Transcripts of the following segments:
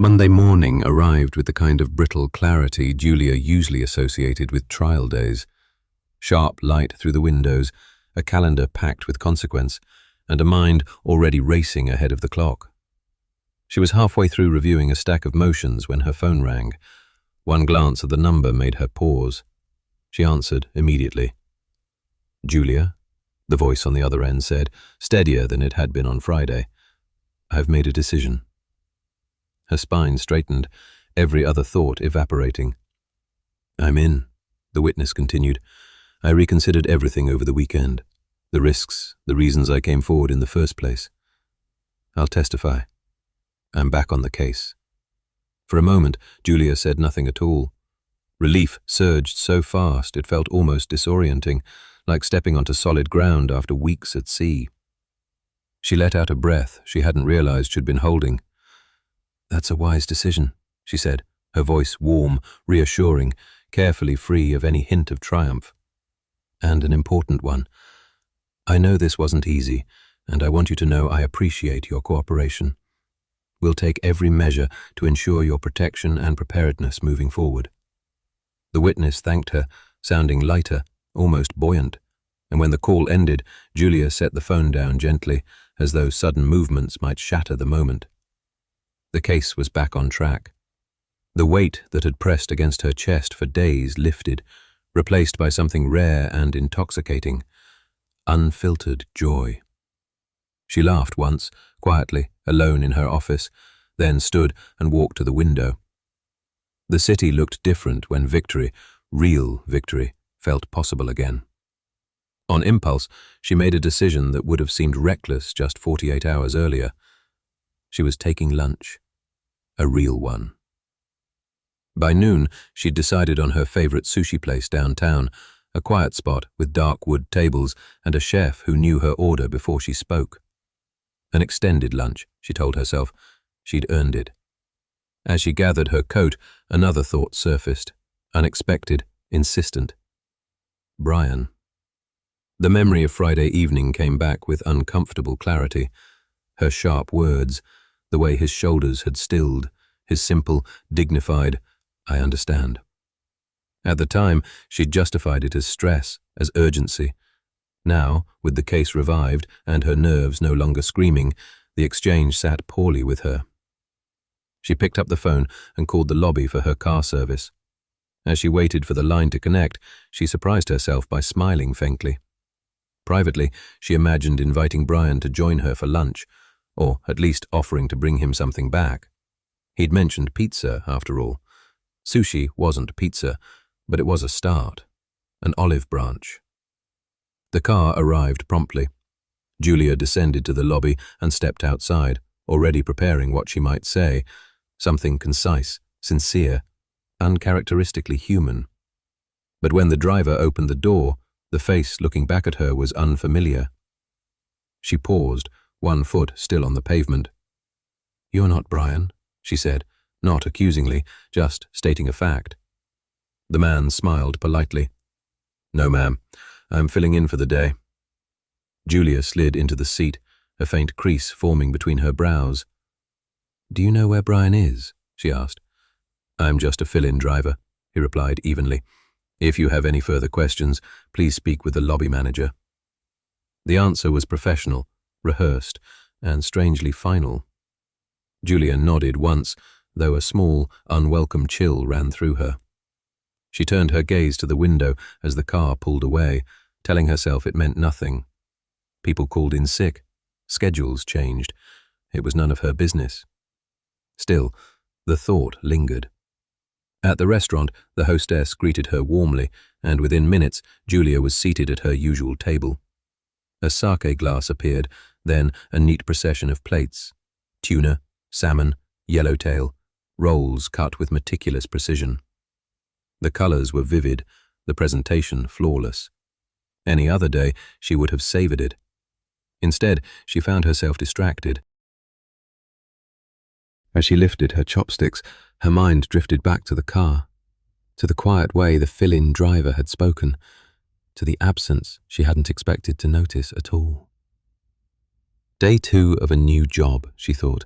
Monday morning arrived with the kind of brittle clarity Julia usually associated with trial days. Sharp light through the windows, a calendar packed with consequence, and a mind already racing ahead of the clock. She was halfway through reviewing a stack of motions when her phone rang. One glance at the number made her pause. She answered immediately. "Julia?" The voice on the other end said, steadier than it had been on Friday. "I've made a decision." Her spine straightened, every other thought evaporating. "I'm in," the witness continued. "I reconsidered everything over the weekend. The risks, the reasons I came forward in the first place. I'll testify. I'm back on the case." For a moment, Julia said nothing at all. Relief surged so fast it felt almost disorienting, like stepping onto solid ground after weeks at sea. She let out a breath she hadn't realized she'd been holding. "That's a wise decision," she said, her voice warm, reassuring, carefully free of any hint of triumph. "And an important one. I know this wasn't easy, and I want you to know I appreciate your cooperation. We'll take every measure to ensure your protection and preparedness moving forward." The witness thanked her, sounding lighter, almost buoyant, and when the call ended, Julia set the phone down gently, as though sudden movements might shatter the moment. The case was back on track. The weight that had pressed against her chest for days lifted, replaced by something rare and intoxicating: unfiltered joy. She laughed once, quietly, alone in her office, then stood and walked to the window. The city looked different when victory, real victory, felt possible again. On impulse, she made a decision that would have seemed reckless just 48 hours earlier. She was taking lunch. A real one. By noon, she'd decided on her favorite sushi place downtown, a quiet spot with dark wood tables and a chef who knew her order before she spoke. An extended lunch, she told herself. She'd earned it. As she gathered her coat, another thought surfaced, unexpected, insistent. Brian. The memory of Friday evening came back with uncomfortable clarity. Her sharp words, the way his shoulders had stilled, his simple, dignified, "I understand." At the time, she'd justified it as stress, as urgency. Now, with the case revived and her nerves no longer screaming, the exchange sat poorly with her. She picked up the phone and called the lobby for her car service. As she waited for the line to connect, she surprised herself by smiling faintly. Privately, she imagined inviting Brian to join her for lunch, or at least offering to bring him something back. He'd mentioned pizza, after all. Sushi wasn't pizza, but it was a start, an olive branch. The car arrived promptly. Julia descended to the lobby and stepped outside, already preparing what she might say, something concise, sincere, uncharacteristically human. But when the driver opened the door, the face looking back at her was unfamiliar. She paused, one foot still on the pavement. "You're not Brian," she said, not accusingly, just stating a fact. The man smiled politely. "No, ma'am. I'm filling in for the day." Julia slid into the seat, a faint crease forming between her brows. "Do you know where Brian is?" she asked. "I'm just a fill-in driver," he replied evenly. "If you have any further questions, please speak with the lobby manager." The answer was professional, rehearsed, and strangely final. Julia nodded once, though a small, unwelcome chill ran through her. She turned her gaze to the window as the car pulled away, telling herself it meant nothing. People called in sick. Schedules changed. It was none of her business. Still, the thought lingered. At the restaurant, the hostess greeted her warmly, and within minutes, Julia was seated at her usual table. A sake glass appeared, then a neat procession of plates. Tuna, salmon, yellowtail, rolls cut with meticulous precision. The colors were vivid, the presentation flawless. Any other day, she would have savored it. Instead, she found herself distracted. As she lifted her chopsticks, her mind drifted back to the car, to the quiet way the fill-in driver had spoken, to the absence she hadn't expected to notice at all. Day 2 of a new job, she thought.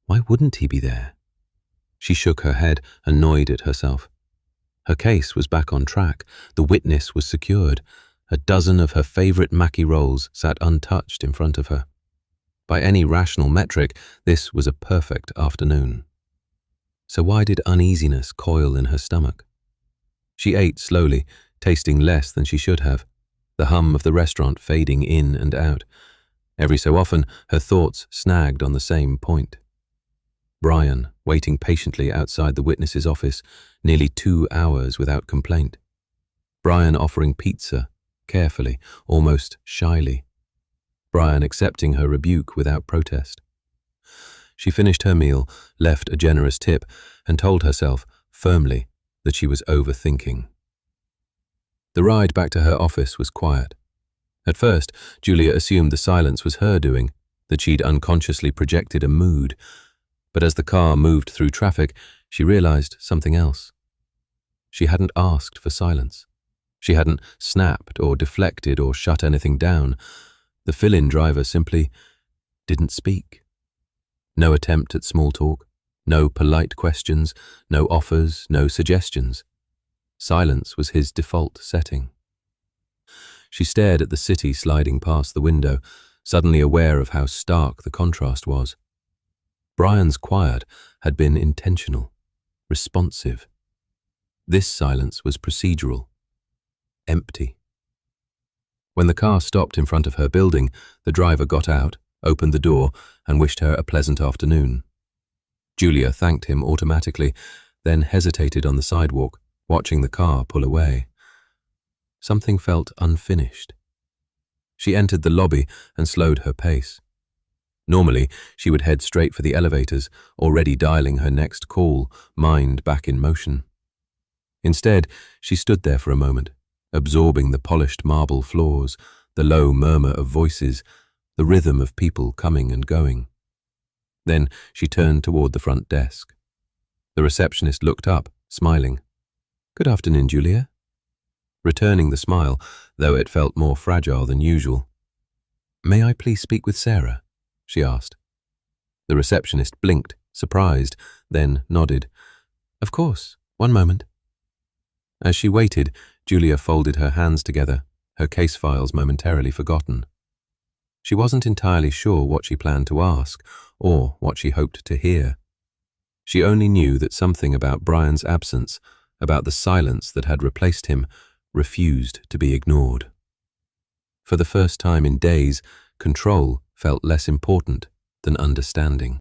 Why wouldn't he be there? She shook her head, annoyed at herself. Her case was back on track. The witness was secured. A dozen of her favorite Mackie rolls sat untouched in front of her. By any rational metric, this was a perfect afternoon. So why did uneasiness coil in her stomach? She ate slowly, tasting less than she should have, the hum of the restaurant fading in and out. Every so often, her thoughts snagged on the same point. Brian, waiting patiently outside the witness's office, nearly 2 hours without complaint. Brian offering pizza, carefully, almost shyly. Brian accepting her rebuke without protest. She finished her meal, left a generous tip, and told herself, firmly, that she was overthinking. The ride back to her office was quiet. At first, Julia assumed the silence was her doing, that she'd unconsciously projected a mood. But as the car moved through traffic, she realized something else. She hadn't asked for silence. She hadn't snapped or deflected or shut anything down. The fill-in driver simply didn't speak. No attempt at small talk, no polite questions, no offers, no suggestions. Silence was his default setting. She stared at the city sliding past the window, suddenly aware of how stark the contrast was. Brian's quiet had been intentional, responsive. This silence was procedural, empty. When the car stopped in front of her building, the driver got out, opened the door, and wished her a pleasant afternoon. Julia thanked him automatically, then hesitated on the sidewalk, watching the car pull away. Something felt unfinished. She entered the lobby and slowed her pace. Normally, she would head straight for the elevators, already dialing her next call, mind back in motion. Instead, she stood there for a moment, absorbing the polished marble floors, the low murmur of voices, the rhythm of people coming and going. Then she turned toward the front desk. The receptionist looked up, smiling. "Good afternoon, Julia." Returning the smile, though it felt more fragile than usual. "May I please speak with Sarah?" she asked. The receptionist blinked, surprised, then nodded. "Of course, one moment." As she waited, Julia folded her hands together, her case files momentarily forgotten. She wasn't entirely sure what she planned to ask, or what she hoped to hear. She only knew that something about Brian's absence, about the silence that had replaced him, refused to be ignored. For the first time in days, control felt less important than understanding.